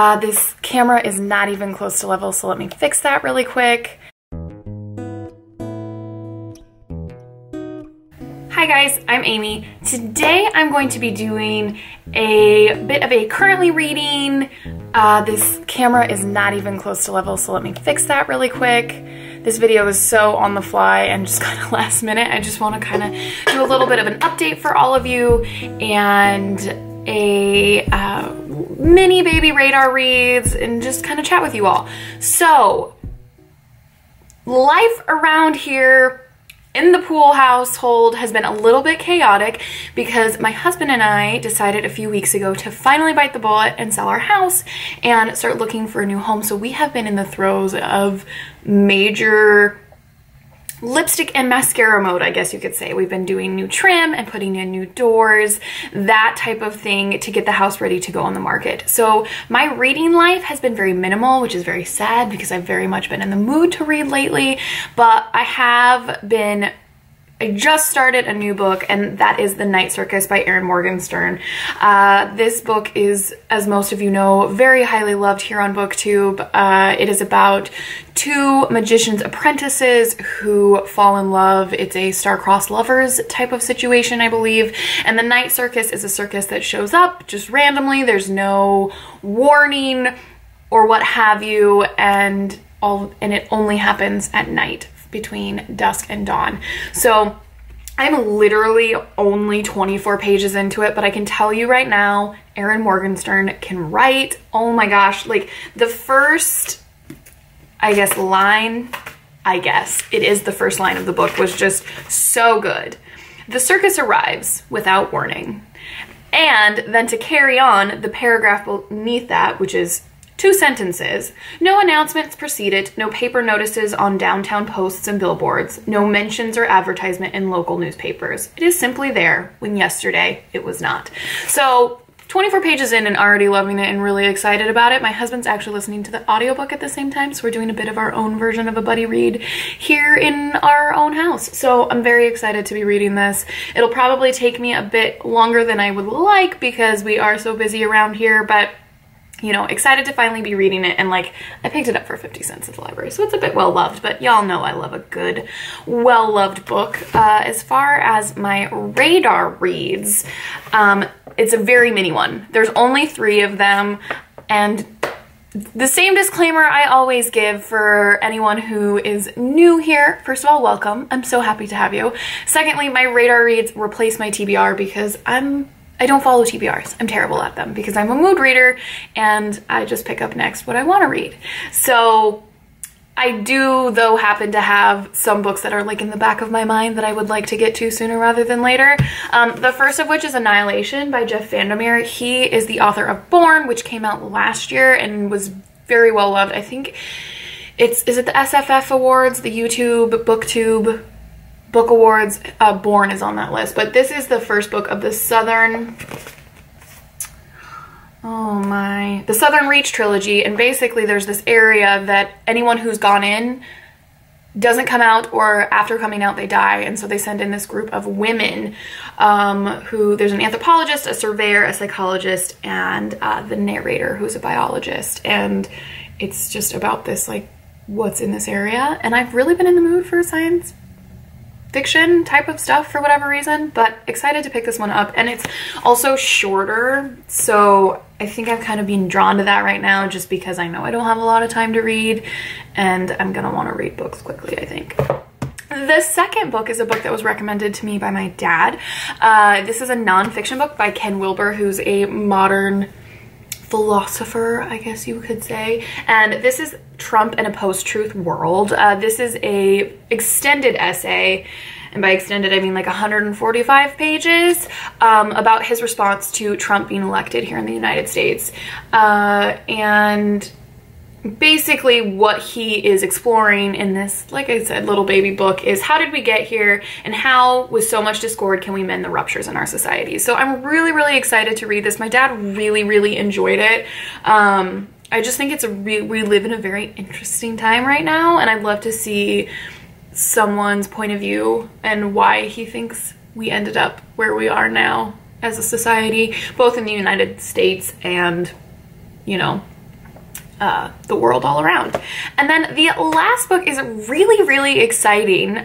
This camera is not even close to level, so let me fix that really quick. Hi guys, I'm Amy. Today I'm going to be doing a bit of a currently reading. This camera is not even close to level, so let me fix that really quick. This video is so on the fly and just kind of last minute. I just want to kind of do a little bit of an update for all of you and a mini baby radar reads and just kind of chat with you all. So, life around here in the Pool household has been a little bit chaotic because my husband and I decided a few weeks ago to finally bite the bullet and sell our house and start looking for a new home. So we have been in the throes of major lipstick and mascara mode, I guess you could say. We've been doing new trim and putting in new doors, that type of thing to get the house ready to go on the market. So my reading life has been very minimal, which is very sad because I've very much been in the mood to read lately, but I just started a new book, and that is The Night Circus by Erin Morgenstern. This book is, as most of you know, very highly loved here on BookTube. It is about two magicians' apprentices who fall in love. It's a star-crossed lovers type of situation, I believe. And the Night Circus is a circus that shows up just randomly. There's no warning or what have you, and it only happens at night, between dusk and dawn. So I'm literally only 24 pages into it, but I can tell you right now, Erin Morgenstern can write. Oh my gosh, like the first, it is the first line of the book was just so good. The circus arrives without warning. And then to carry on, the paragraph beneath that, which is 2 sentences. No announcements precede it, no paper notices on downtown posts and billboards, no mentions or advertisement in local newspapers. It is simply there when yesterday it was not. So 24 pages in and already loving it and really excited about it. My husband's actually listening to the audiobook at the same time, so we're doing a bit of our own version of a buddy read here in our own house. So I'm very excited to be reading this. It'll probably take me a bit longer than I would like because we are so busy around here, but you know, excited to finally be reading it. And like, I picked it up for 50 cents at the library, so it's a bit well-loved, but y'all know I love a good, well-loved book. As far as my radar reads, it's a very mini one. There's only 3 of them, and the same disclaimer I always give for anyone who is new here. First of all, welcome. I'm so happy to have you. Secondly, my radar reads replace my TBR because I don't follow TBRs. I'm terrible at them because I'm a mood reader and I just pick up next what I want to read. So I do, though, happen to have some books that are like in the back of my mind that I would like to get to sooner rather than later. The first of which is Annihilation by Jeff Vandermeer. He is the author of Born, which came out last year and was very well loved. I think is it the SFF Awards, the YouTube, BookTube Book Awards? Born is on that list, but this is the first book of the Southern Reach trilogy, and basically there's this area that anyone who's gone in doesn't come out, or after coming out they die, and so they send in this group of women who, there's an anthropologist, a surveyor, a psychologist, and the narrator who's a biologist, and it's just about this, like, what's in this area. And I've really been in the mood for science fiction type of stuff for whatever reason, but excited to pick this one up. And it's also shorter, so I think I'm kind of being drawn to that right now just because I know I don't have a lot of time to read and I'm gonna want to read books quickly, I think. The second book is a book that was recommended to me by my dad. This is a nonfiction book by Ken Wilber, who's a modern philosopher, I guess you could say, and this is Trump in a Post-Truth World. This is a extended essay, and by extended I mean like 145 pages, about his response to Trump being elected here in the United States. And basically what he is exploring in this, like I said, little baby book is how did we get here and how, with so much discord, can we mend the ruptures in our society. So I'm really, really excited to read this. My dad really, really enjoyed it. I just think we live in a very interesting time right now, and I'd love to see someone's point of view and why he thinks we ended up where we are now as a society, both in the United States and, you know, the world all around. And then the last book is really, really exciting.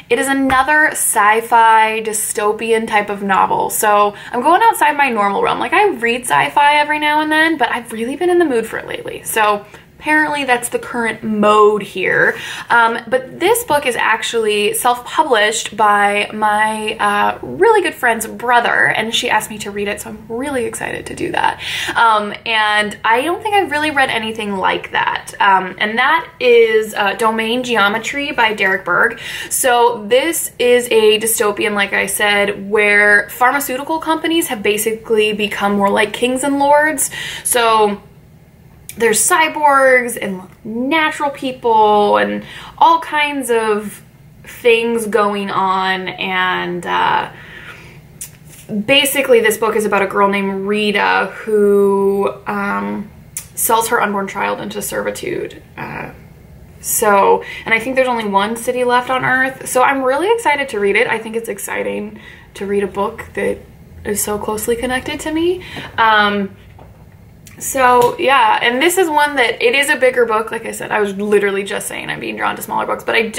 It is another sci-fi dystopian type of novel. So I'm going outside my normal realm. Like, I read sci-fi every now and then, but I've really been in the mood for it lately. So apparently that's the current mode here. But this book is actually self-published by my really good friend's brother, and she asked me to read it, so I'm really excited to do that. And I don't think I've really read anything like that. And that is Domain Geometry by Derek Berg. So this is a dystopian, like I said, where pharmaceutical companies have basically become more like kings and lords. So there's cyborgs and natural people and all kinds of things going on, and basically this book is about a girl named Rita who sells her unborn child into servitude. And I think there's only one city left on Earth, so I'm really excited to read it. I think it's exciting to read a book that is so closely connected to me. So yeah, and this is one that it is a bigger book. Like I said, I was literally just saying I'm being drawn to smaller books, but I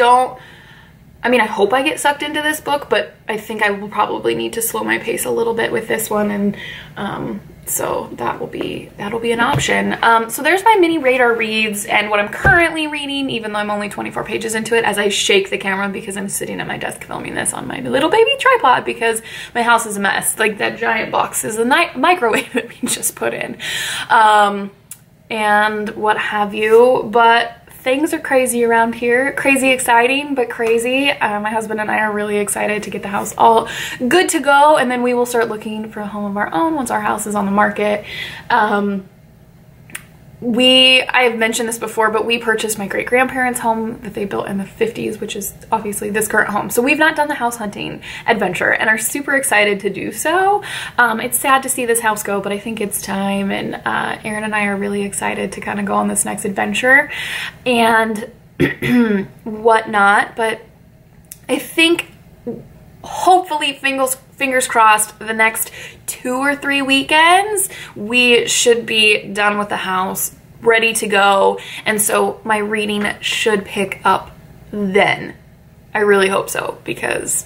hope I get sucked into this book, but I think I will probably need to slow my pace a little bit with this one, and so that'll be an option. So there's my mini radar reads and what I'm currently reading, even though I'm only 24 pages into it, as I shake the camera because I'm sitting at my desk filming this on my little baby tripod because my house is a mess. Like, that giant box is a microwave that we just put in, and what have you. But things are crazy around here. Crazy exciting, but crazy. My husband and I are really excited to get the house all good to go, and then we will start looking for a home of our own once our house is on the market. I have mentioned this before, but we purchased my great-grandparents' home that they built in the 50s, which is obviously this current home. So we've not done the house hunting adventure and are super excited to do so. It's sad to see this house go, but I think it's time, and Aaron and I are really excited to kind of go on this next adventure and whatnot. But I think, hopefully, fingers crossed, the next 2 or 3 weekends we should be done with the house, ready to go, and so my reading should pick up then. I really hope so, because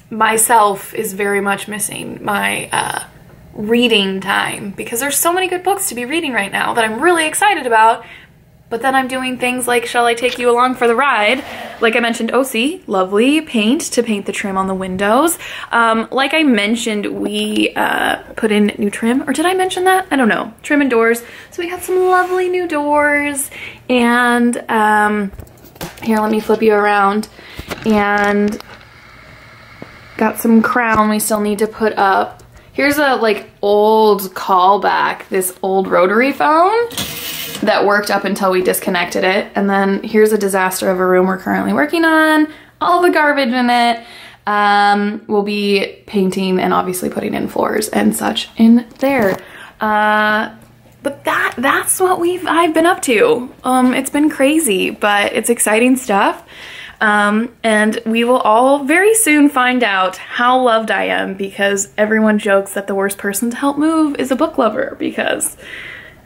myself is very much missing my reading time, because there's so many good books to be reading right now that I'm really excited about. But then I'm doing things like, shall I take you along for the ride? Like I mentioned, OC, lovely paint to paint the trim on the windows. Like I mentioned, we put in new trim, or did I mention that? I don't know. Trim and doors. So we have some lovely new doors, and here, let me flip you around, and got some crown we still need to put up. Here's a like old callback, this old rotary phone that worked up until we disconnected it. And then here's a disaster of a room we're currently working on, all the garbage in it. We'll be painting and obviously putting in floors and such in there. But that's what I've been up to. It's been crazy, but it's exciting stuff. And we will all very soon find out how loved I am, because everyone jokes that the worst person to help move is a book lover, because,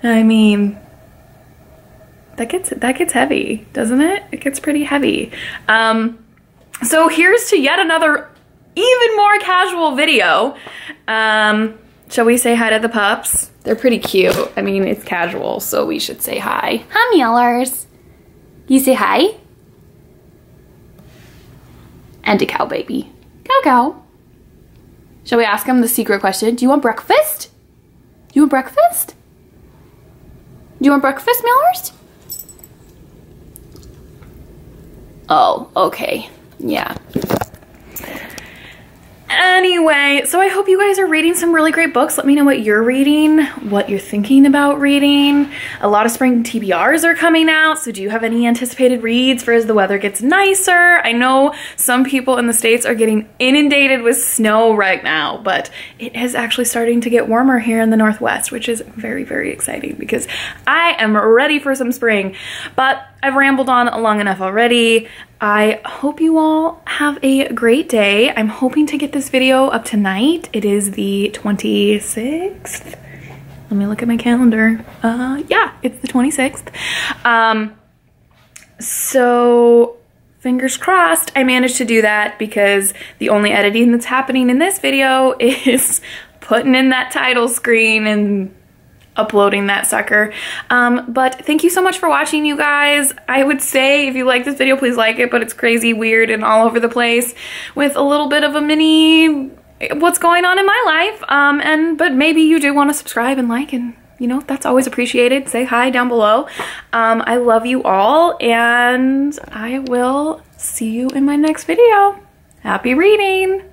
I mean, that gets heavy, doesn't it? It gets pretty heavy. So here's to yet another even more casual video. Shall we say hi to the pups? They're pretty cute. I mean, it's casual, so we should say hi. Hi, Mealers. You say hi? And a cow baby. Cow cow. Shall we ask him the secret question? Do you want breakfast? Do you want breakfast? Do you want breakfast, Mealers? Oh, okay. Yeah. Anyway, so I hope you guys are reading some really great books. Let me know what you're reading, what you're thinking about reading. A lot of spring TBRs are coming out, so do you have any anticipated reads for as the weather gets nicer? I know some people in the States are getting inundated with snow right now, but it is actually starting to get warmer here in the Northwest, which is very, very exciting because I am ready for some spring. But I've rambled on long enough already. I hope you all have a great day. I'm hoping to get this video up tonight. It is the 26th. Let me look at my calendar. Yeah. it's the 26th. So fingers crossed I managed to do that, because the only editing that's happening in this video is putting in that title screen and uploading that sucker. But thank you so much for watching, you guys. I would say if you like this video, please like it, but it's crazy, weird, and all over the place with a little bit of a mini what's going on in my life. But maybe you do want to subscribe and like, and you know, that's always appreciated. Say hi down below. I love you all, and I will see you in my next video. Happy reading!